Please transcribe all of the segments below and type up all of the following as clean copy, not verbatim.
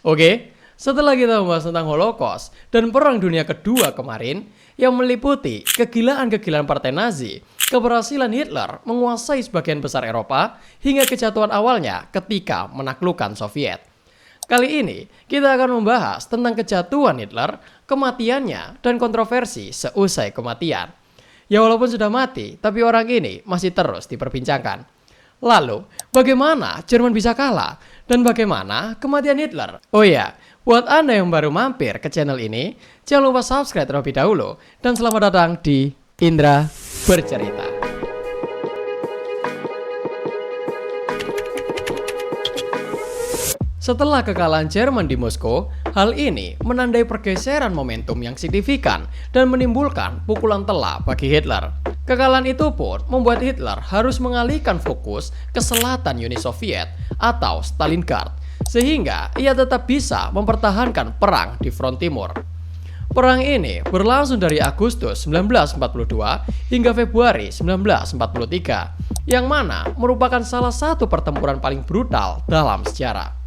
Oke, setelah kita membahas tentang Holocaust dan Perang Dunia Kedua kemarin yang meliputi kegilaan-kegilaan Partai Nazi, keberhasilan Hitler menguasai sebagian besar Eropa hingga kejatuhan awalnya ketika menaklukkan Soviet. Kali ini kita akan membahas tentang kejatuhan Hitler, kematiannya, dan kontroversi seusai kematian. Ya walaupun sudah mati, tapi orang ini masih terus diperbincangkan. Lalu, bagaimana Jerman bisa kalah? Dan bagaimana kematian Hitler? Oh iya, buat Anda yang baru mampir ke channel ini, jangan lupa subscribe terlebih dahulu. Dan selamat datang di Indra Bercerita. Setelah kekalahan Jerman di Moskow, hal ini menandai pergeseran momentum yang signifikan dan menimbulkan pukulan telak bagi Hitler. Kekalahan itu pun membuat Hitler harus mengalihkan fokus ke selatan Uni Soviet atau Stalingrad, sehingga ia tetap bisa mempertahankan perang di front timur. Perang ini berlangsung dari Agustus 1942 hingga Februari 1943, yang mana merupakan salah satu pertempuran paling brutal dalam sejarah.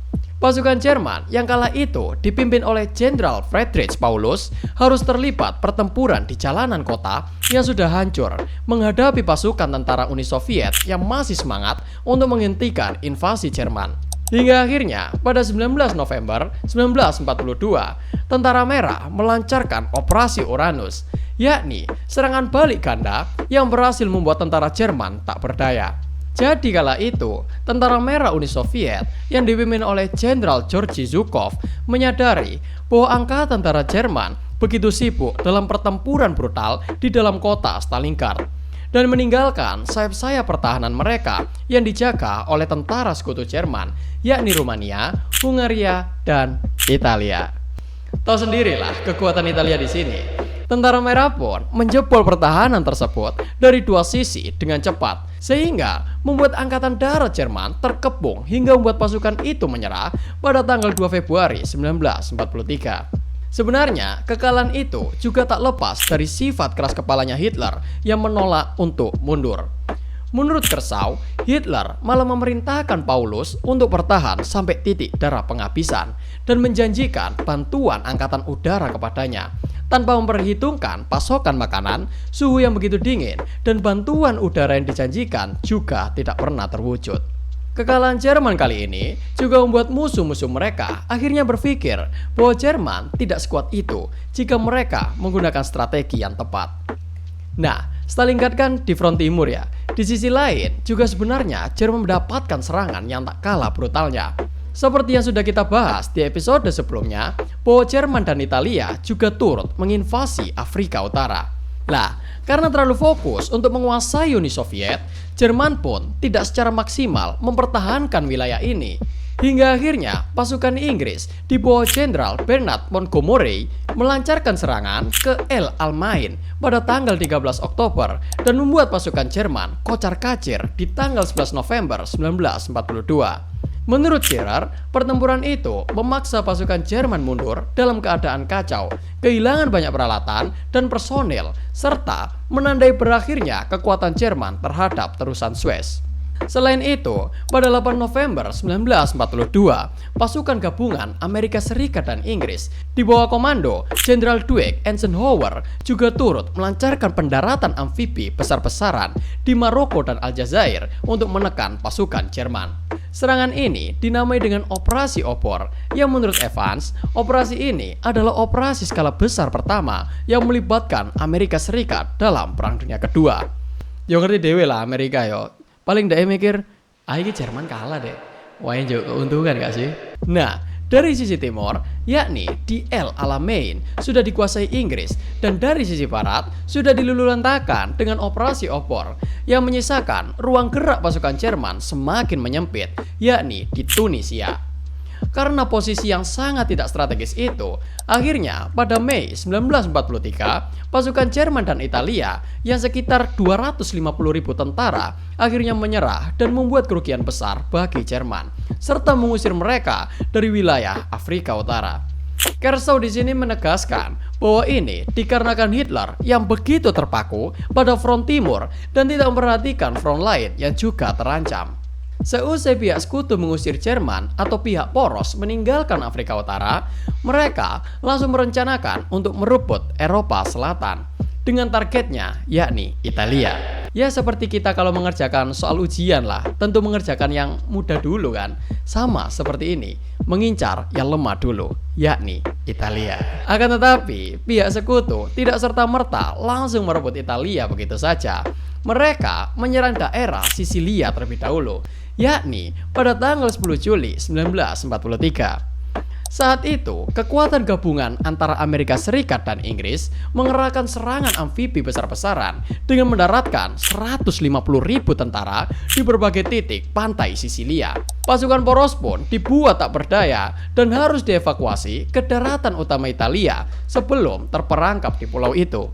Pasukan Jerman yang kala itu dipimpin oleh Jenderal Friedrich Paulus harus terlibat pertempuran di jalanan kota yang sudah hancur menghadapi pasukan tentara Uni Soviet yang masih semangat untuk menghentikan invasi Jerman. Hingga akhirnya pada 19 November 1942, Tentara Merah melancarkan Operasi Uranus, yakni serangan balik ganda yang berhasil membuat tentara Jerman tak berdaya. Jadi kala itu, Tentara Merah Uni Soviet yang dipimpin oleh Jenderal Georgy Zhukov menyadari bahwa angkatan tentara Jerman begitu sibuk dalam pertempuran brutal di dalam kota Stalingrad dan meninggalkan sayap-sayap pertahanan mereka yang dijaga oleh tentara sekutu Jerman, yakni Rumania, Hungaria, dan Italia. Tahu sendirilah kekuatan Italia di sini. Tentara Merah pun menjebol pertahanan tersebut dari dua sisi dengan cepat, sehingga membuat angkatan darat Jerman terkepung hingga membuat pasukan itu menyerah pada tanggal 2 Februari 1943. Sebenarnya, kekalahan itu juga tak lepas dari sifat keras kepalanya Hitler yang menolak untuk mundur. Menurut Kersau, Hitler malah memerintahkan Paulus untuk bertahan sampai titik darah penghabisan dan menjanjikan bantuan angkatan udara kepadanya, tanpa memperhitungkan pasokan makanan, suhu yang begitu dingin, dan bantuan udara yang dijanjikan juga tidak pernah terwujud. Kekalahan Jerman kali ini juga membuat musuh-musuh mereka akhirnya berpikir bahwa Jerman tidak sekuat itu jika mereka menggunakan strategi yang tepat. Nah, Stalingrad kan di front timur ya. Di sisi lain, juga sebenarnya Jerman mendapatkan serangan yang tak kalah brutalnya. Seperti yang sudah kita bahas di episode sebelumnya, bahwa Jerman dan Italia juga turut menginvasi Afrika Utara. Lah, karena terlalu fokus untuk menguasai Uni Soviet, Jerman pun tidak secara maksimal mempertahankan wilayah ini. Hingga akhirnya pasukan Inggris di bawah Jenderal Bernard Montgomery melancarkan serangan ke El Alamein pada tanggal 13 Oktober dan membuat pasukan Jerman kocar-kacir di tanggal 11 November 1942. Menurut Scherer, pertempuran itu memaksa pasukan Jerman mundur dalam keadaan kacau, kehilangan banyak peralatan dan personel, serta menandai berakhirnya kekuatan Jerman terhadap terusan Suez. Selain itu, pada 8 November 1942, pasukan gabungan Amerika Serikat dan Inggris di bawah komando Jenderal Dwight Eisenhower juga turut melancarkan pendaratan amfibi besar-besaran di Maroko dan Aljazair untuk menekan pasukan Jerman. Serangan ini dinamai dengan Operasi Obor, yang menurut Evans, operasi ini adalah operasi skala besar pertama yang melibatkan Amerika Serikat dalam Perang Dunia Kedua. Yo ngerti dewe lah Amerika yo. Paling dak mikir, ini Jerman kalah deh. Wah ini juga keuntungan gak sih? Nah, dari sisi timur, yakni di El Alamein sudah dikuasai Inggris, dan dari sisi barat sudah dilululantakan dengan Operasi Obor yang menyisakan ruang gerak pasukan Jerman semakin menyempit, yakni di Tunisia. Karena posisi yang sangat tidak strategis itu, akhirnya pada Mei 1943, pasukan Jerman dan Italia yang sekitar 250.000 tentara akhirnya menyerah dan membuat kerugian besar bagi Jerman, serta mengusir mereka dari wilayah Afrika Utara. Kersau di sini menegaskan bahwa ini dikarenakan Hitler yang begitu terpaku pada front timur dan tidak memperhatikan front lain yang juga terancam. Seusai pihak sekutu mengusir Jerman atau pihak poros meninggalkan Afrika Utara, mereka langsung merencanakan untuk merebut Eropa Selatan dengan targetnya yakni Italia. Ya seperti kita kalau mengerjakan soal ujian lah, tentu mengerjakan yang mudah dulu kan. Sama seperti ini, mengincar yang lemah dulu, yakni Italia. Akan tetapi, pihak sekutu tidak serta-merta langsung merebut Italia begitu saja. Mereka menyerang daerah Sisilia terlebih dahulu, yakni pada tanggal 10 Juli 1943. Saat itu, kekuatan gabungan antara Amerika Serikat dan Inggris mengerahkan serangan amfibi besar-besaran dengan mendaratkan 150.000 tentara di berbagai titik pantai Sisilia. Pasukan poros pun dibuat tak berdaya dan harus dievakuasi ke daratan utama Italia sebelum terperangkap di pulau itu.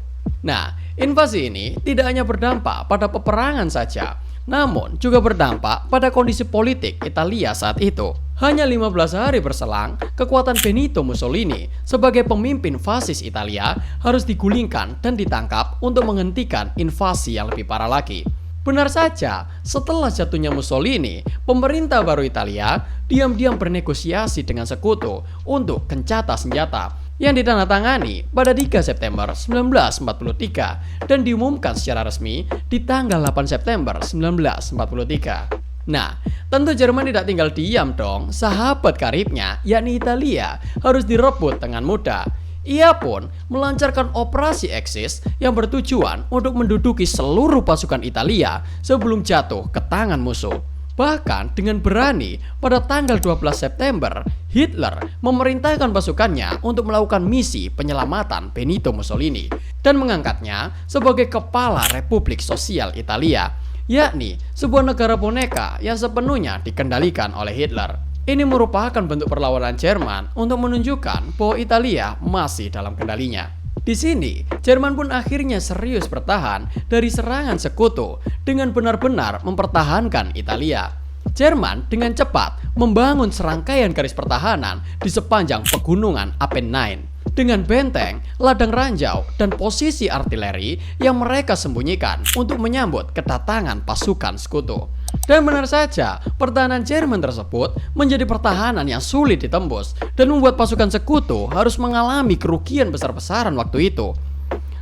Nah, invasi ini tidak hanya berdampak pada peperangan saja, namun juga berdampak pada kondisi politik Italia saat itu. Hanya 15 hari berselang, kekuatan Benito Mussolini sebagai pemimpin fasis Italia harus digulingkan dan ditangkap untuk menghentikan invasi yang lebih parah lagi. Benar saja, setelah jatuhnya Mussolini, pemerintah baru Italia diam-diam bernegosiasi dengan sekutu untuk gencatan senjata yang ditandatangani pada 3 September 1943 dan diumumkan secara resmi di tanggal 8 September 1943. Nah, tentu Jerman tidak tinggal diam dong. Sahabat karibnya, yakni Italia, harus direbut dengan mudah. Ia pun melancarkan operasi Axis yang bertujuan untuk menduduki seluruh pasukan Italia sebelum jatuh ke tangan musuh. Bahkan dengan berani, pada tanggal 12 September, Hitler memerintahkan pasukannya untuk melakukan misi penyelamatan Benito Mussolini dan mengangkatnya sebagai kepala Republik Sosial Italia, yakni sebuah negara boneka yang sepenuhnya dikendalikan oleh Hitler. Ini merupakan bentuk perlawanan Jerman untuk menunjukkan bahwa Italia masih dalam kendalinya. Di sini, Jerman pun akhirnya serius bertahan dari serangan sekutu dengan benar-benar mempertahankan Italia. Jerman dengan cepat membangun serangkaian garis pertahanan di sepanjang pegunungan Apennine dengan benteng, ladang ranjau, dan posisi artileri yang mereka sembunyikan untuk menyambut kedatangan pasukan sekutu. Dan benar saja, pertahanan Jerman tersebut menjadi pertahanan yang sulit ditembus dan membuat pasukan sekutu harus mengalami kerugian besar-besaran waktu itu.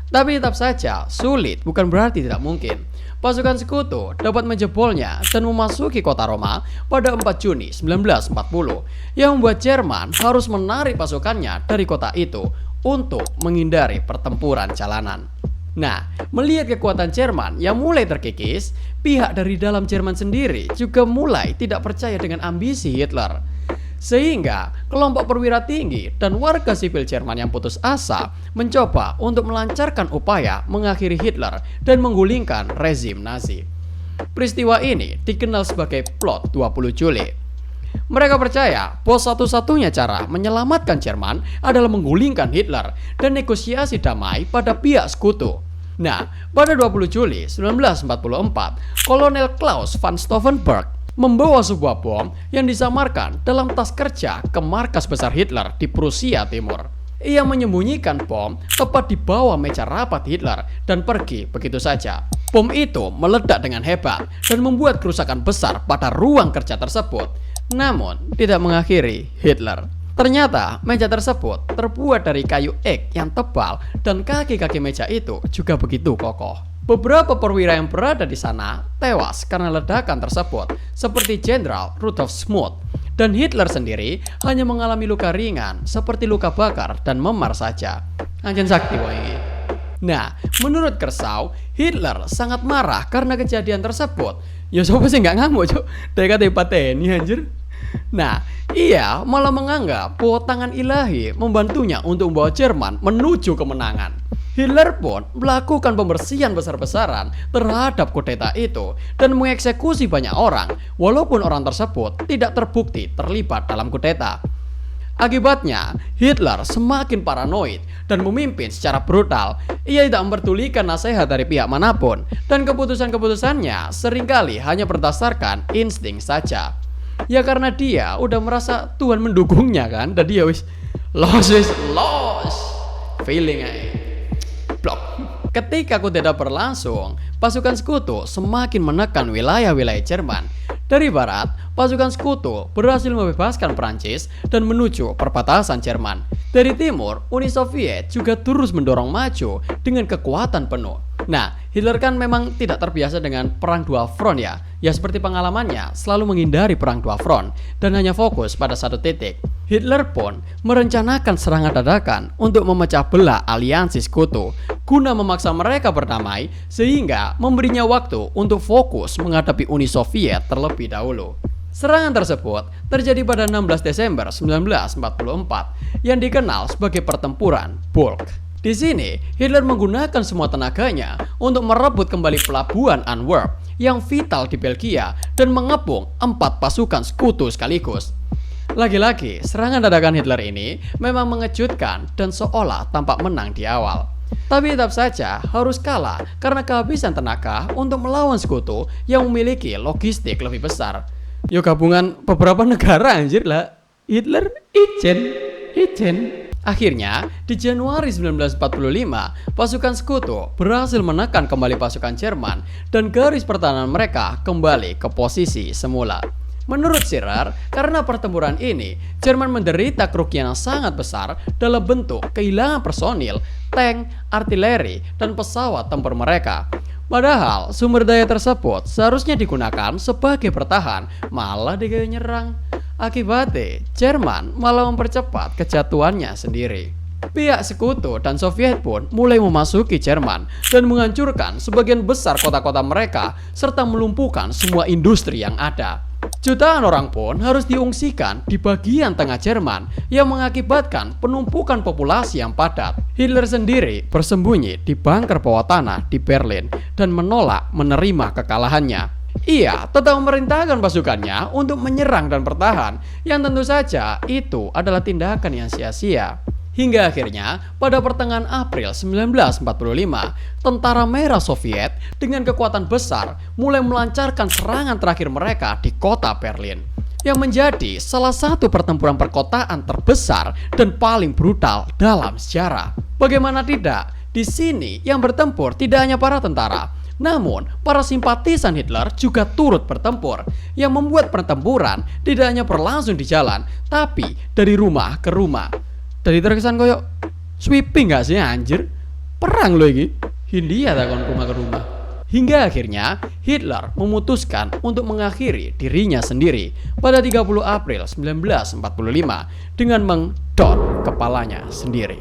Tapi tetap saja, sulit bukan berarti tidak mungkin. Pasukan sekutu dapat menjebolnya dan memasuki kota Roma pada 4 Juni 1940 yang membuat Jerman harus menarik pasukannya dari kota itu untuk menghindari pertempuran jalanan. Nah, melihat kekuatan Jerman yang mulai terkikis, pihak dari dalam Jerman sendiri juga mulai tidak percaya dengan ambisi Hitler. Sehingga kelompok perwira tinggi dan warga sipil Jerman yang putus asa mencoba untuk melancarkan upaya mengakhiri Hitler dan menggulingkan rezim Nazi. Peristiwa ini dikenal sebagai plot 20 Juli. Mereka percaya bahwa satu-satunya cara menyelamatkan Jerman adalah menggulingkan Hitler dan negosiasi damai pada pihak sekutu. Nah, pada 20 Juli 1944, Kolonel Klaus van Stauffenberg membawa sebuah bom yang disamarkan dalam tas kerja ke markas besar Hitler di Prusia Timur. Ia menyembunyikan bom tepat di bawah meja rapat Hitler dan pergi begitu saja. Bom itu meledak dengan hebat dan membuat kerusakan besar pada ruang kerja tersebut, namun tidak mengakhiri Hitler. Ternyata meja tersebut terbuat dari kayu ek yang tebal dan kaki-kaki meja itu juga begitu kokoh. Beberapa perwira yang berada di sana tewas karena ledakan tersebut, seperti Jenderal Rudolf Smuts, dan Hitler sendiri hanya mengalami luka ringan seperti luka bakar dan memar saja. Anjen sakti wangi. Nah, menurut Kersau, Hitler sangat marah karena kejadian tersebut. Ya siapa sih nggak ngamuk cok? Dekat pateni anjir. Nah, ia malah menganggap bahwa tangan ilahi membantunya untuk membawa Jerman menuju kemenangan. Hitler pun melakukan pembersihan besar-besaran terhadap kudeta itu dan mengeksekusi banyak orang, walaupun orang tersebut tidak terbukti terlibat dalam kudeta. Akibatnya, Hitler semakin paranoid dan memimpin secara brutal. Ia tidak memperdulikan nasihat dari pihak manapun, dan keputusan-keputusannya seringkali hanya berdasarkan insting saja. Ya karena dia udah merasa Tuhan mendukungnya kan, dan dia wis lost feeling blok. Ketika kudeta berlangsung, pasukan sekutu semakin menekan wilayah-wilayah Jerman Dari barat, pasukan sekutu berhasil membebaskan Prancis dan menuju perbatasan Jerman. Dari timur, Uni Soviet juga terus mendorong maju dengan kekuatan penuh. Nah, Hitler kan memang tidak terbiasa dengan perang dua front ya. Ya seperti pengalamannya, selalu menghindari perang dua front dan hanya fokus pada satu titik. Hitler pun merencanakan serangan dadakan untuk memecah belah aliansi sekutu guna memaksa mereka berdamai sehingga memberinya waktu untuk fokus menghadapi Uni Soviet terlebih dahulu. Serangan tersebut terjadi pada 16 Desember 1944 yang dikenal sebagai pertempuran Bulk. Di sini, Hitler menggunakan semua tenaganya untuk merebut kembali pelabuhan Antwerp yang vital di Belgia dan mengepung 4 pasukan sekutu sekaligus. Lagi-lagi, serangan dadakan Hitler ini memang mengejutkan dan seolah tampak menang di awal. Tapi tetap saja harus kalah karena kehabisan tenaga untuk melawan sekutu yang memiliki logistik lebih besar. Yo gabungan beberapa negara anjir lah. Hitler ijen. Akhirnya, di Januari 1945, pasukan sekutu berhasil menekan kembali pasukan Jerman dan garis pertahanan mereka kembali ke posisi semula. Menurut Schirrer, karena pertempuran ini, Jerman menderita kerugian yang sangat besar dalam bentuk kehilangan personil, tank, artileri, dan pesawat tempur mereka. Padahal sumber daya tersebut seharusnya digunakan sebagai bertahan, malah digaya nyerang. Akibatnya, Jerman malah mempercepat kejatuhannya sendiri. Pihak sekutu dan Soviet pun mulai memasuki Jerman dan menghancurkan sebagian besar kota-kota mereka serta melumpuhkan semua industri yang ada. Jutaan orang pun harus diungsikan di bagian tengah Jerman yang mengakibatkan penumpukan populasi yang padat. Hitler sendiri bersembunyi di bunker bawah tanah di Berlin dan menolak menerima kekalahannya. Ia tetap memerintahkan pasukannya untuk menyerang dan bertahan, yang tentu saja itu adalah tindakan yang sia-sia. Hingga akhirnya, pada pertengahan April 1945, tentara merah Soviet dengan kekuatan besar mulai melancarkan serangan terakhir mereka di kota Berlin, yang menjadi salah satu pertempuran perkotaan terbesar dan paling brutal dalam sejarah. Bagaimana tidak, di sini yang bertempur tidak hanya para tentara, namun para simpatisan Hitler juga turut bertempur, yang membuat pertempuran tidak hanya berlangsung di jalan, tapi dari rumah ke rumah. Jadi terkesan koyok sweeping gak sih anjir? Perang loh ini. Hindia takon rumah ke rumah. Hingga akhirnya Hitler memutuskan untuk mengakhiri dirinya sendiri pada 30 April 1945 dengan mengdot kepalanya sendiri.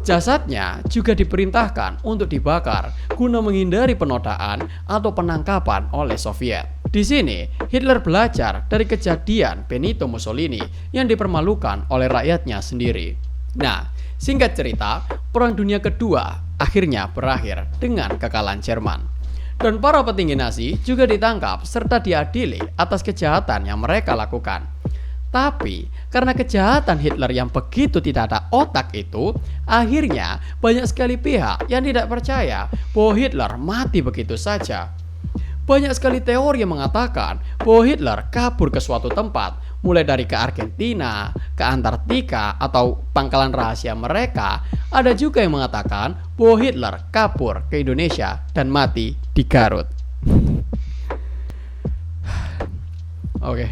Jasadnya juga diperintahkan untuk dibakar guna menghindari penodaan atau penangkapan oleh Soviet. Di sini, Hitler belajar dari kejadian Benito Mussolini yang dipermalukan oleh rakyatnya sendiri. Nah, singkat cerita, Perang Dunia Kedua akhirnya berakhir dengan kekalahan Jerman. Dan para petinggi Nazi juga ditangkap serta diadili atas kejahatan yang mereka lakukan. Tapi, karena kejahatan Hitler yang begitu tidak ada otak itu, akhirnya banyak sekali pihak yang tidak percaya bahwa Hitler mati begitu saja. Banyak sekali teori yang mengatakan bahwa Hitler kabur ke suatu tempat, mulai dari ke Argentina, ke Antartika, atau pangkalan rahasia mereka. Ada juga yang mengatakan bahwa Hitler kabur ke Indonesia dan mati di Garut. Oke.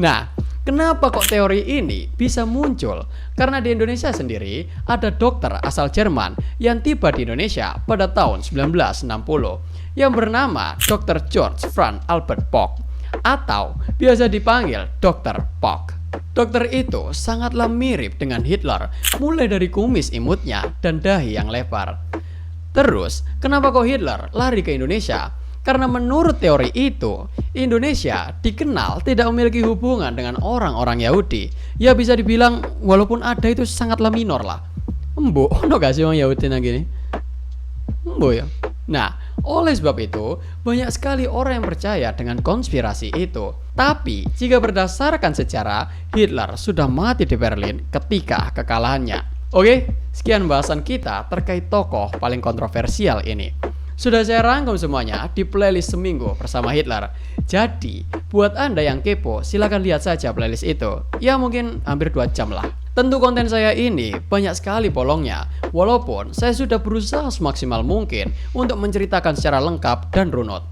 Nah, kenapa kok teori ini bisa muncul? Karena di Indonesia sendiri ada dokter asal Jerman yang tiba di Indonesia pada tahun 1960 yang bernama Dr. George Franz Albert Pock, atau biasa dipanggil Dr. Pock. Dokter itu sangatlah mirip dengan Hitler, mulai dari kumis imutnya dan dahi yang lebar. Terus, kenapa kok Hitler lari ke Indonesia? Karena menurut teori itu, Indonesia dikenal tidak memiliki hubungan dengan orang-orang Yahudi. Ya bisa dibilang walaupun ada itu sangatlah minor lah. Embo, ono gak sih orang Yahudi nang gini? Embo ya. Nah, oleh sebab itu, banyak sekali orang yang percaya dengan konspirasi itu. Tapi, jika berdasarkan sejarah, Hitler sudah mati di Berlin ketika kekalahannya. Oke, sekian bahasan kita terkait tokoh paling kontroversial ini. Sudah saya rangkum semuanya di playlist seminggu bersama Hitler. Jadi, buat Anda yang kepo, silakan lihat saja playlist itu. Ya mungkin hampir 2 jam lah. Tentu konten saya ini banyak sekali bolongnya, walaupun saya sudah berusaha semaksimal mungkin untuk menceritakan secara lengkap dan runut.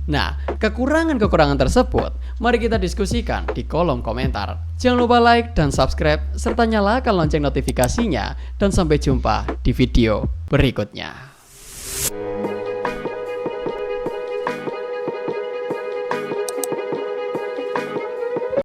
Nah, kekurangan-kekurangan tersebut mari kita diskusikan di kolom komentar. Jangan lupa like dan subscribe serta nyalakan lonceng notifikasinya dan sampai jumpa di video berikutnya.